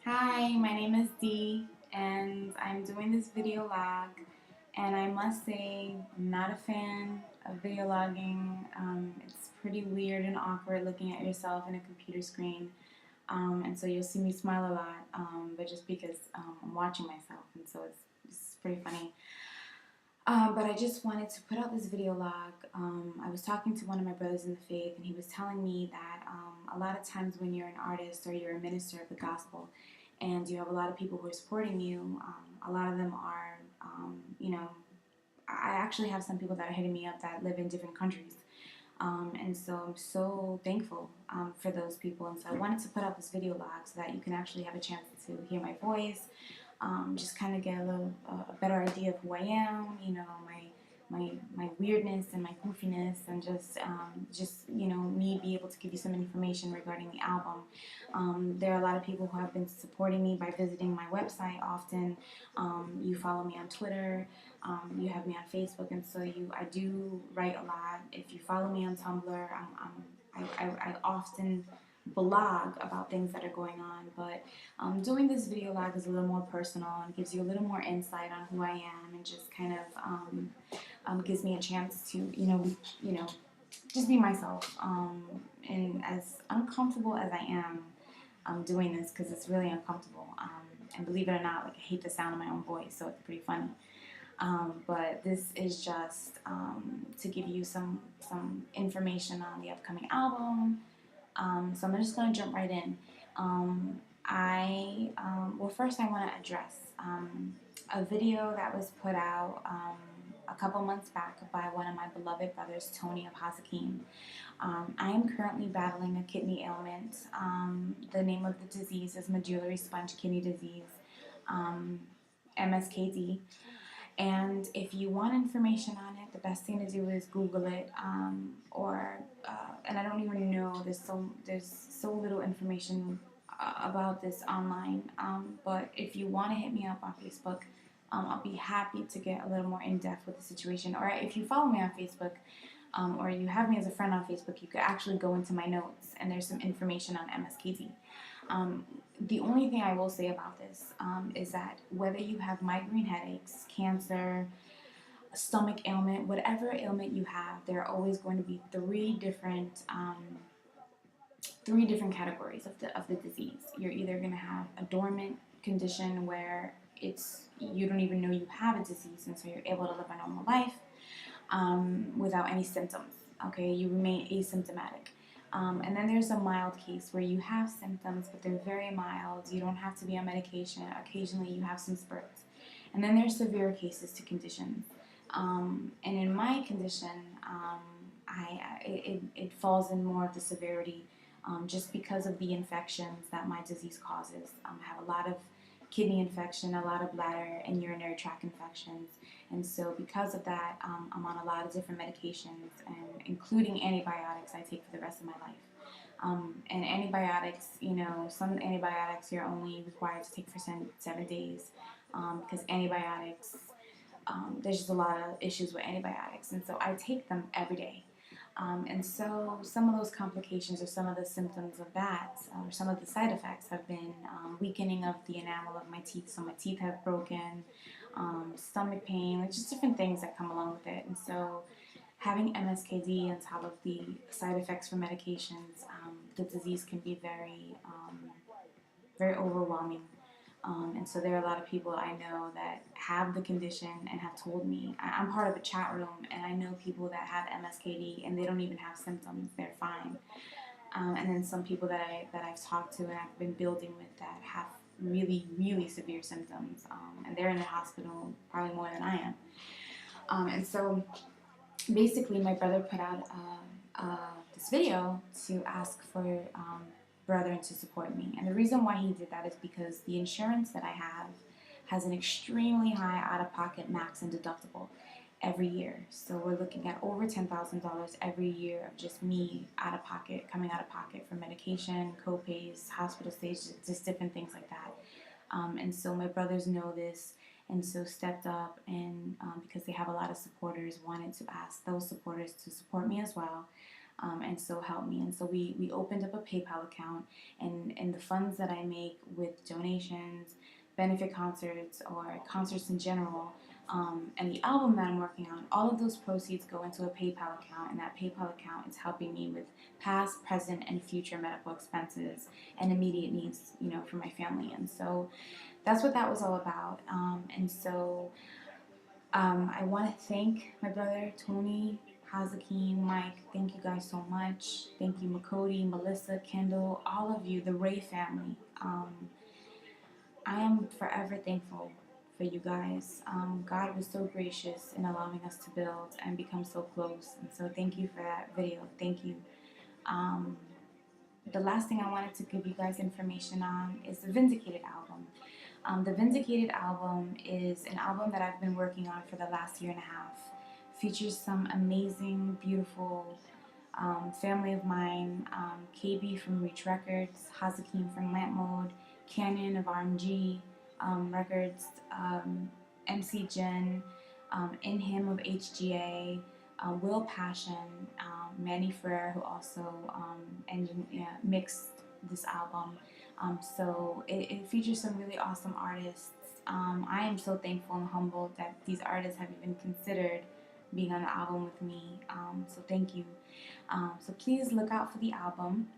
Hi, my name is Dee, and I'm doing this video log. And I must say, I'm not a fan of video logging. It's pretty weird and awkward looking at yourself in a computer screen. And so you'll see me smile a lot, but just because I'm watching myself, and so it's pretty funny. But I just wanted to put out this video log. I was talking to one of my brothers in the faith, and he was telling me that a lot of times when you're an artist or you're a minister of the gospel, and you have a lot of people who are supporting you, a lot of them are, I actually have some people that are hitting me up that live in different countries. And so I'm so thankful for those people. And so I wanted to put out this video log so that you can actually have a chance to hear my voice, just kind of get a better idea of who I am, my weirdness and my goofiness, and just me be able to give you some information regarding the album. There are a lot of people who have been supporting me by visiting my website often. You follow me on Twitter, you have me on Facebook, and so I do write a lot. If you follow me on Tumblr, I often blog about things that are going on, but doing this video log is a little more personal and gives you a little more insight on who I am, and just kind of gives me a chance to just be myself, and as uncomfortable as I am doing this, because it's really uncomfortable, and believe it or not, like, I hate the sound of my own voice, so it's pretty funny. But this is just to give you some information on the upcoming album. So I'm just going to jump right in. Well, first I want to address a video that was put out a couple months back by one of my beloved brothers, Tony of Hasakim. I am currently battling a kidney ailment. The name of the disease is medullary sponge kidney disease, MSKD. And if you want information on it, the best thing to do is Google it, and I don't even know. There's so little information about this online. But if you want to hit me up on Facebook, I'll be happy to get a little more in depth with the situation. Or if you follow me on Facebook, or you have me as a friend on Facebook, you could actually go into my notes, and there's some information on MSKD. The only thing I will say about this is that whether you have migraine headaches, cancer, a stomach ailment, whatever ailment you have, there are always going to be three different categories of the disease. You're either going to have a dormant condition where you don't even know you have a disease, and so you're able to live a normal life without any symptoms. Okay, you remain asymptomatic. And then there's a mild case where you have symptoms, but they're very mild. You don't have to be on medication. Occasionally, you have some spurts. And then there's severe cases to conditions. And in my condition, it falls in more of the severity, just because of the infections that my disease causes. I have a lot of kidney infection, a lot of bladder and urinary tract infections. And so because of that, I'm on a lot of different medications, and including antibiotics I take for the rest of my life. And antibiotics, some antibiotics you're only required to take for 7 days, because antibiotics, there's just a lot of issues with antibiotics. And so I take them every day. And so some of those complications, or some of the symptoms of that, or some of the side effects, have been weakening of the enamel of my teeth. So my teeth have broken, stomach pain, like just different things that come along with it. And so having MSKD on top of the side effects from medications, the disease can be very overwhelming. And so there are a lot of people I know that have the condition and have told me. I'm part of a chat room, and I know people that have MSKD and they don't even have symptoms; they're fine. And then some people that I've talked to and I've been building with that have really, really severe symptoms, and they're in the hospital probably more than I am. And so basically, my brother put out this video to ask for brethren to support me. And the reason why he did that is because the insurance that I have has an extremely high out-of-pocket max and deductible every year. So we're looking at over $10,000 every year of just me coming out of pocket for medication, co-pays, hospital stays, just different things like that. And so my brothers know this, and so stepped up, and because they have a lot of supporters, wanted to ask those supporters to support me as well. and so help me. And so we opened up a PayPal account, and the funds that I make with donations, benefit concerts, or concerts in general, and the album that I'm working on, all of those proceeds go into a PayPal account, and that PayPal account is helping me with past, present, and future medical expenses and immediate needs, for my family. And so that's what that was all about. I want to thank my brother Tony, Hazakim, Mike. Thank you guys so much. Thank you, Makodi, Melissa, Kendall, all of you, the Ray family. I am forever thankful for you guys. God was so gracious in allowing us to build and become so close. And so thank you for that video. Thank you. The last thing I wanted to give you guys information on is the Vindicated album. The Vindicated album is an album that I've been working on for the last year and a half. Features some amazing, beautiful family of mine, KB from Reach Records, Hazakim from Lamp Mode, Canyon of RMG Records, MC Jen, In Him of HGA, Will Passion, Manny Ferrer, who also mixed this album. So it features some really awesome artists. I am so thankful and humbled that these artists have even considered being on the album with me. So thank you. So please look out for the album,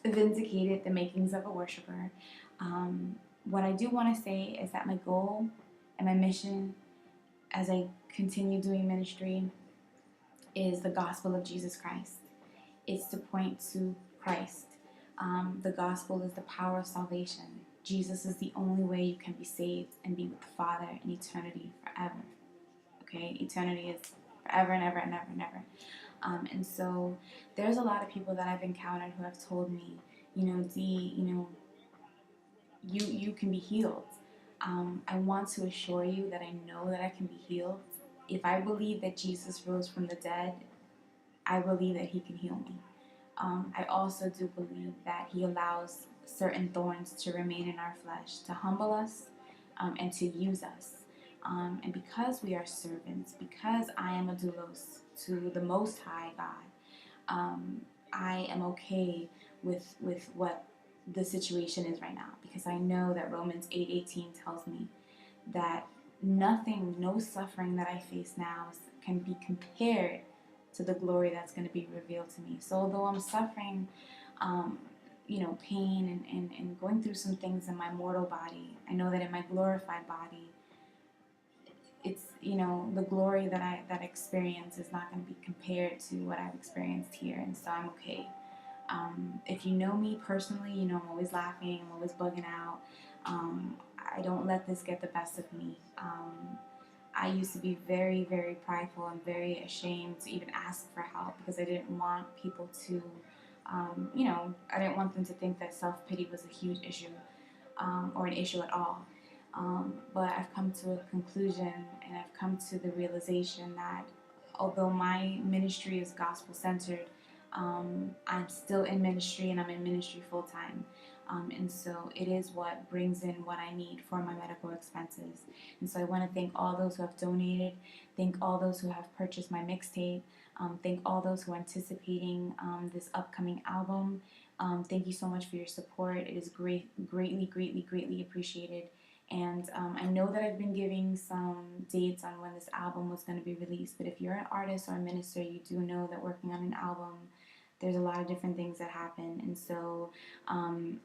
Vindicated, The Makings of a Worshipper. What I do want to say is that my goal and my mission as I continue doing ministry is the gospel of Jesus Christ. It's to point to Christ. The gospel is the power of salvation. Jesus is the only way you can be saved and be with the Father in eternity forever. Okay? Eternity is forever and ever and ever and ever. And so there's a lot of people that I've encountered who have told me, Dee, you can be healed. I want to assure you that I know that I can be healed. If I believe that Jesus rose from the dead, I believe that he can heal me. I also do believe that he allows certain thorns to remain in our flesh, to humble us and to use us. And because we are servants, because I am a doulos to the Most High God, I am okay with what the situation is right now, because I know that Romans 8:18 tells me that nothing, no suffering that I face now can be compared to the glory that's going to be revealed to me. So although I'm suffering, pain and going through some things in my mortal body, I know that in my glorified body, it's, the glory that I experience is not going to be compared to what I've experienced here, and so I'm okay. If you know me personally, I'm always laughing, I'm always bugging out. I don't let this get the best of me. I used to be very, very prideful and very ashamed to even ask for help because I didn't want people to, I didn't want them to think that self-pity was a huge issue or an issue at all. But I've come to a conclusion, and I've come to the realization that although my ministry is gospel-centered, I'm still in ministry, and I'm in ministry full-time. And so it is what brings in what I need for my medical expenses. And so I want to thank all those who have donated, thank all those who have purchased my mixtape, thank all those who are anticipating this upcoming album. Thank you so much for your support. It is greatly appreciated. And I know that I've been giving some dates on when this album was going to be released, but if you're an artist or a minister, you do know that working on an album, there's a lot of different things that happen. And so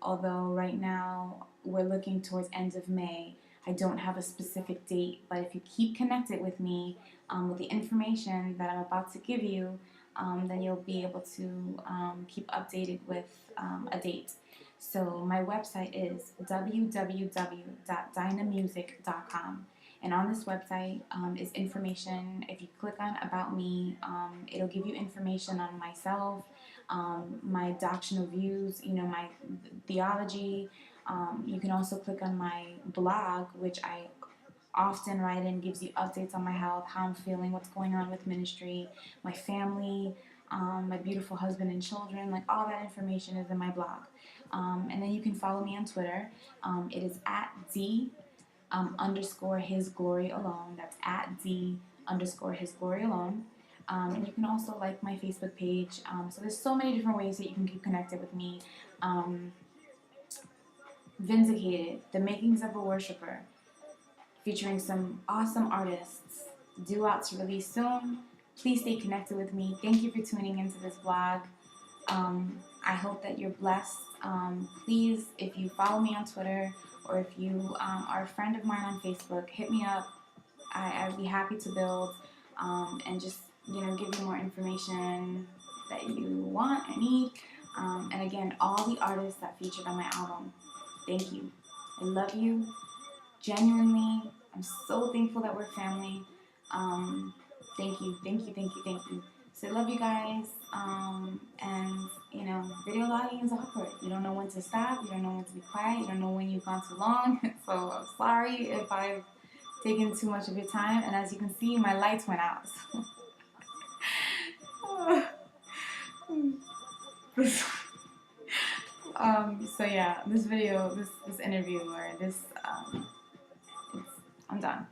although right now we're looking towards end of May, I don't have a specific date, but if you keep connected with me with the information that I'm about to give you, then you'll be able to keep updated with a date. So my website is www.dynamusic.com. And on this website is information. If you click on About Me, it'll give you information on myself, my doctrinal views, my theology. You can also click on my blog, which I often write in, gives you updates on my health, how I'm feeling, what's going on with ministry, my family, my beautiful husband and children. Like, all that information is in my blog. And then you can follow me on Twitter. It is at D _His Glory Alone. That's at D _His Glory Alone. And you can also like my Facebook page. So there's so many different ways that you can keep connected with me. Vindicated, The Makings of a Worshipper, featuring some awesome artists, due out to release soon. Please stay connected with me. Thank you for tuning into this vlog. I hope that you're blessed. Please, if you follow me on Twitter or if you are a friend of mine on Facebook, hit me up. I'd be happy to build and just give you more information that you want and need. And again, all the artists that featured on my album, thank you. I love you. Genuinely, I'm so thankful that we're family. Thank you, thank you, thank you, thank you. So I love you guys. And video logging is awkward. You don't know when to stop. You don't know when to be quiet. You don't know when you've gone too long. So I'm sorry if I've taken too much of your time. And as you can see, my lights went out. So yeah, this video, this interview, or this, I'm done.